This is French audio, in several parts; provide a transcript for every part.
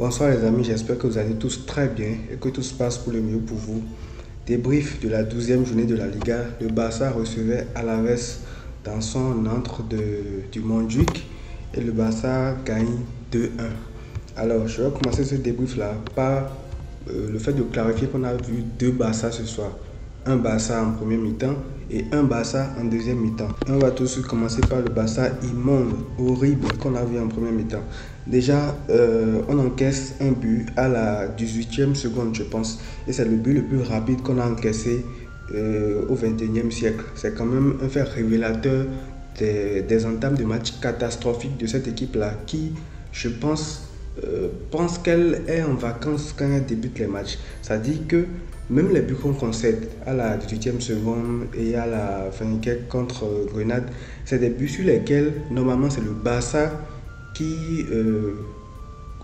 Bonsoir les amis, j'espère que vous allez tous très bien et que tout se passe pour le mieux pour vous. Débrief de la 12e journée de la Liga, le Barça recevait Alaves dans son entre du Montjuïc et le Barça gagne 2-1. Alors je vais commencer ce débrief là par le fait de clarifier qu'on a vu deux Barça ce soir. Un Barça en première mi-temps et un Barça en deuxième mi-temps. On va tout de suite commencer par le Barça immonde, horrible qu'on a vu en première mi-temps. Déjà, on encaisse un but à la 18e seconde, je pense. Et c'est le but le plus rapide qu'on a encaissé au 21e siècle. C'est quand même un fait révélateur des entames de match catastrophiques de cette équipe-là qui, je pense qu'elle est en vacances quand elle débute les matchs. Ça dit que même les buts qu'on concède à la 18e seconde et à la fin contre Grenade, c'est des buts sur lesquels normalement c'est le Barça qui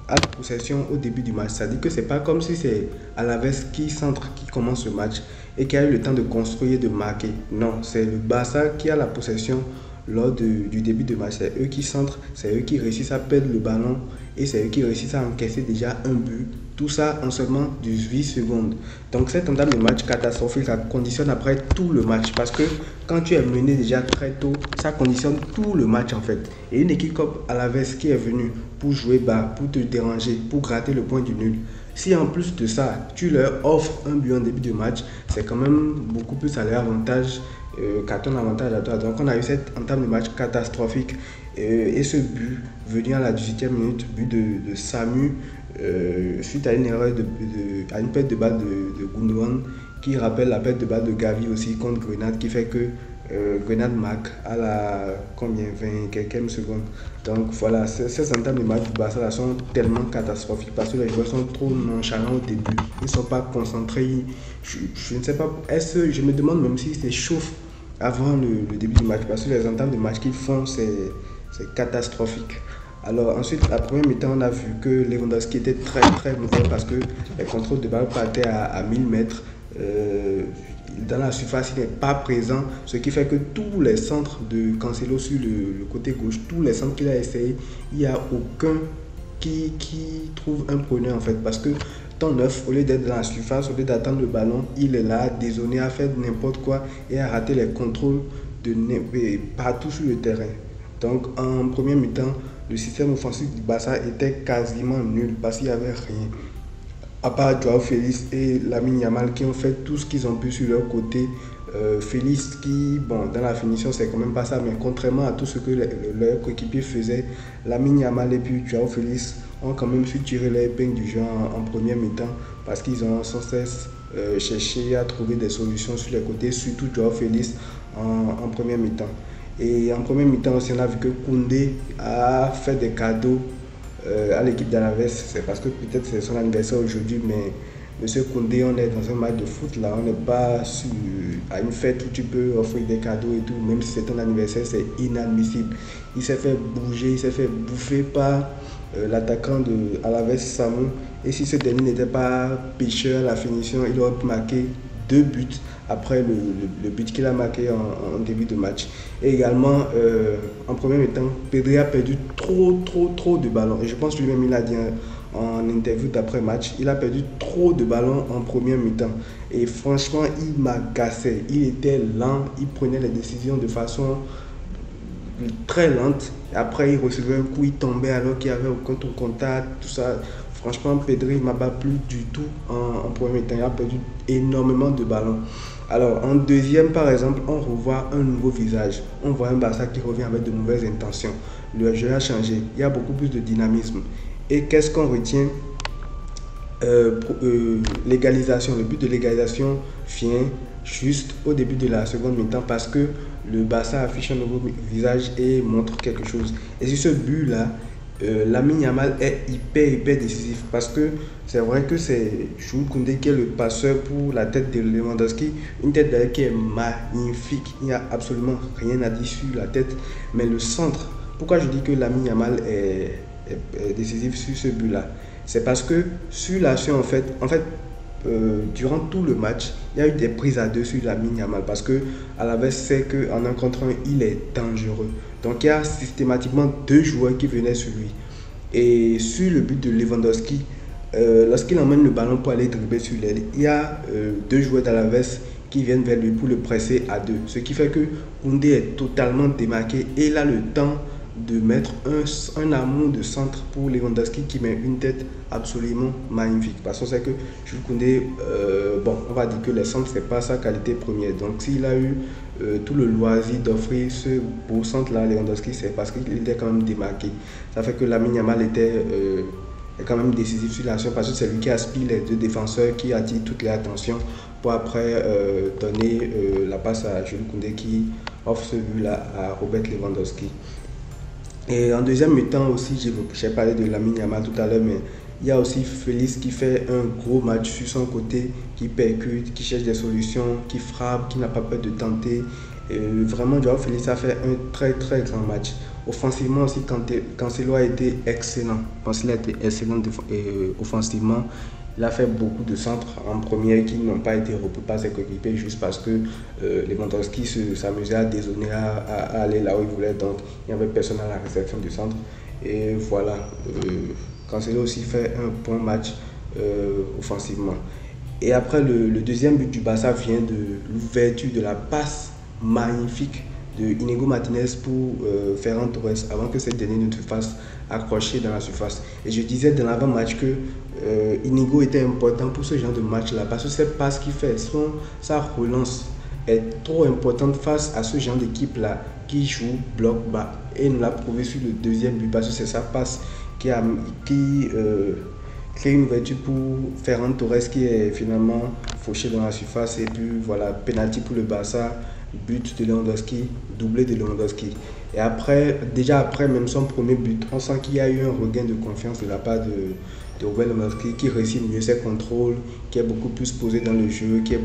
a la possession au début du match. Ça dit que c'est pas comme si c'est Alaves qui centre, qui commence le match et qui a eu le temps de construire, de marquer. Non, c'est le Barça qui a la possession lors du début du match. C'est eux qui centrent, c'est eux qui réussissent à perdre le ballon et c'est eux qui réussissent à encaisser déjà un but. Tout ça en seulement 18 secondes. Donc cette entame de match catastrophique, ça conditionne après tout le match. Parce que quand tu es mené déjà très tôt, ça conditionne tout le match en fait. Et une équipe comme Alaves qui est venue pour jouer bas, pour te déranger, pour gratter le point du nul. Si en plus de ça, tu leur offres un but en début de match, c'est quand même beaucoup plus à leur avantage qu'à ton avantage à toi. Donc on a eu cette entame de match catastrophique. Et ce but venu à la 18e minute, but de Samu, suite à une erreur, à une perte de balle de Gundogan, qui rappelle la perte de balle de Gavi aussi contre Grenade, qui fait que Grenade marque à la 20 quelques secondes. Donc voilà, ces entames de match du Barça sont tellement catastrophiques parce que les joueurs sont trop nonchalants au début. Ils ne sont pas concentrés. Je ne sais pas, je me demande même s'ils s'échauffent avant le début du match parce que les entames de match qu'ils font, c'est catastrophique. Alors ensuite, la première mi-temps, on a vu que Lewandowski était très très mauvais parce que les contrôles de balle partaient à 1000 mètres. Dans la surface, il n'est pas présent, ce qui fait que tous les centres de Cancelo sur le côté gauche, tous les centres qu'il a essayé, il n'y a aucun qui trouve un preneur en fait. Parce que ton neuf, au lieu d'être dans la surface, au lieu d'attendre le ballon, il est là, désonné, à faire n'importe quoi et à rater les contrôles partout sur le terrain. Donc en première mi-temps, le système offensif du Barça était quasiment nul parce qu'il n'y avait rien. À part Joao Félix et Lamine Yamal qui ont fait tout ce qu'ils ont pu sur leur côté. Félix qui, bon, dans la finition, c'est quand même pas ça, mais contrairement à tout ce que leurs coéquipiers faisaient, Lamine Yamal et puis Joao Félix ont quand même su tirer leur épingle du jeu en première mi-temps parce qu'ils ont sans cesse cherché à trouver des solutions sur les côtés, surtout Joao Félix en première mi-temps. Et en première mi-temps aussi, on a vu que Koundé a fait des cadeaux à l'équipe d'Alaves. C'est parce que peut-être c'est son anniversaire aujourd'hui, mais Monsieur Koundé, on est dans un match de foot là, on n'est pas à une fête où tu peux offrir des cadeaux et tout, même si c'est ton anniversaire, c'est inadmissible. Il s'est fait bouger, il s'est fait bouffer par l'attaquant de Alaves, Samu, et si ce dernier n'était pas pêcheur à la finition, il aurait pu marquer 2 buts après le but qu'il a marqué en début de match. Et également, en premier mi-temps, Pedri a perdu trop de ballons. Et je pense que lui-même, il a dit en interview d'après-match, il a perdu trop de ballons en première mi-temps. Et franchement, il m'agaçait. Il était lent, il prenait les décisions de façon très lente. Après, il recevait un coup, il tombait alors qu'il n'y avait aucun contact, tout ça. Franchement, Pedri ne m'a pas plu du tout en premier temps. Il a perdu énormément de ballons. Alors, en deuxième, par exemple, on revoit un nouveau visage. On voit un Barça qui revient avec de mauvaises intentions. Le jeu a changé. Il y a beaucoup plus de dynamisme. Et qu'est-ce qu'on retient? L'égalisation. Le but de l'égalisation vient juste au début de la seconde mi-temps parce que le Barça affiche un nouveau visage et montre quelque chose. Et sur ce but-là, Lamine Yamal est hyper décisif parce que c'est vrai que c'est Jules Koundé qui est le passeur pour la tête de Lewandowski, une tête d'ailleurs qui est magnifique, il n'y a absolument rien à dire sur la tête, mais le centre, pourquoi je dis que Lamine Yamal est décisif sur ce but-là, c'est parce que sur l'action en fait durant tout le match, il y a eu des prises à deux sur Lamine Yamal parce que Alaves sait qu'en un contre un, il est dangereux. Donc il y a systématiquement 2 joueurs qui venaient sur lui. Et sur le but de Lewandowski, lorsqu'il emmène le ballon pour aller dribbler sur l'aile, il y a deux joueurs d'Alaves qui viennent vers lui pour le presser à deux. Ce qui fait que Koundé est totalement démarqué et il a le temps de mettre un amour de centre pour Lewandowski qui met une tête absolument magnifique. Parce qu'on sait que Jules Koundé, bon, on va dire que les centres, c'est pas sa qualité première. Donc s'il a eu tout le loisir d'offrir ce beau centre-là à Lewandowski, c'est parce qu'il était quand même démarqué. Ça fait que Lamine Yamal est quand même décisif sur l'action parce que c'est lui qui aspire les deux défenseurs, qui attire toutes les attentions pour après donner la passe à Jules Koundé qui offre ce but-là à Robert Lewandowski. Et en deuxième mi-temps aussi, j'ai parlé de Lamine Yamal tout à l'heure, mais il y a aussi Félix qui fait un gros match sur son côté, qui percute, qui cherche des solutions, qui frappe, qui n'a pas peur de tenter. Et vraiment, Joao Félix a fait un très très grand match. Offensivement aussi, Cancelo a été excellent. Je pense qu'il a été excellent offensivement. Il a fait beaucoup de centres en première qui n'ont pas été repris par ses coéquipiers juste parce que Lewandowski s'amusait à dézonner, à aller là où il voulait. Donc, il n'y avait personne à la réception du centre. Et voilà, Cancelo aussi fait un bon match offensivement. Et après, le deuxième but du Barça vient de l'ouverture de la passe magnifique de Inigo Martinez pour Ferran Torres avant que cette dernière ne se fasse accrocher dans la surface. Et je disais dans l'avant-match que Inigo était important pour ce genre de match-là parce que cette passe qu'il fait, sa relance est trop importante face à ce genre d'équipe-là qui joue bloc bas. Et il nous l'a prouvé sur le deuxième but parce que c'est sa passe qui crée une ouverture pour Ferran Torres qui est finalement fauché dans la surface. Et puis voilà, penalty pour le Barça. But de Lewandowski, doublé de Lewandowski. Et après, déjà après même son premier but, on sent qu'il y a eu un regain de confiance de la part de Robert Lewandowski qui réussit mieux ses contrôles, qui est beaucoup plus posé dans le jeu, qui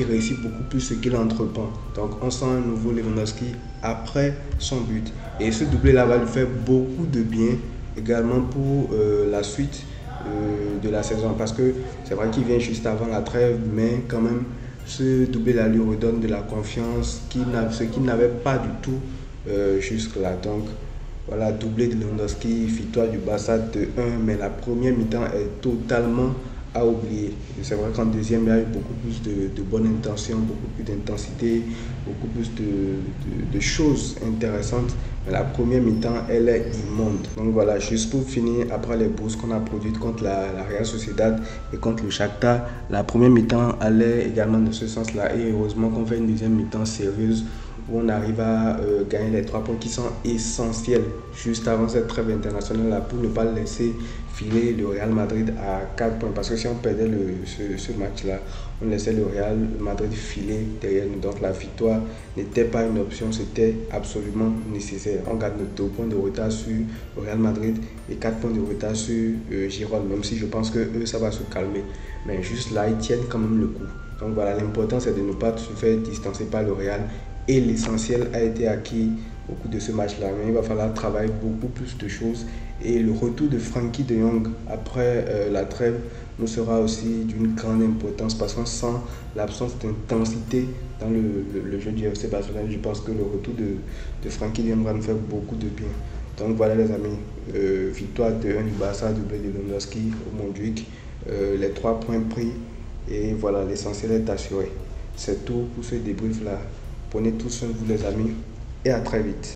réussit beaucoup plus ce qu'il entreprend. Donc on sent un nouveau Lewandowski après son but. Et ce doublé-là va lui faire beaucoup de bien également pour la suite de la saison. Parce que c'est vrai qu'il vient juste avant la trêve, mais quand même, ce doublé-là lui redonne de la confiance, ce qu'il n'avait pas du tout jusque-là. Donc voilà, doublé de Lewandowski, victoire du Barça de 1, mais la première mi-temps est totalement à oublier. C'est vrai qu'en deuxième, il y a eu beaucoup plus de bonnes intentions, beaucoup plus d'intensité, beaucoup plus de choses intéressantes. Mais la première mi-temps, elle est immonde. Donc voilà, juste pour finir, après les bourses qu'on a produites contre la Real Sociedad et contre le Shakhtar, la première mi-temps allait également dans ce sens-là. Et heureusement qu'on fait une deuxième mi-temps sérieuse où on arrive à gagner les 3 points qui sont essentiels juste avant cette trêve internationale-là pour ne pas laisser filer le Real Madrid à 4 points. Parce que si on perdait ce match-là, on laissait le Real Madrid filer derrière nous. Donc la victoire n'était pas une option, c'était absolument nécessaire. On garde nos 2 points de retard sur le Real Madrid et 4 points de retard sur Girona, même si je pense que eux, ça va se calmer. Mais juste là, ils tiennent quand même le coup. Donc voilà, l'important c'est de ne pas se faire distancer par le Real. Et l'essentiel a été acquis au cours de ce match-là. Mais il va falloir travailler beaucoup plus de choses. Et le retour de Frenkie de Jong après la trêve nous sera aussi d'une grande importance parce qu'on sent l'absence d'intensité dans le jeu du FC Barcelone. Je pense que le retour de Frenkie de Jong va nous faire beaucoup de bien. Donc voilà les amis, victoire de 1 du Barça, doublé de Lewandowski au Montjuic, les 3 points pris et voilà, l'essentiel est assuré. C'est tout pour ce débrief là. Prenez tout soin de vous les amis et à très vite.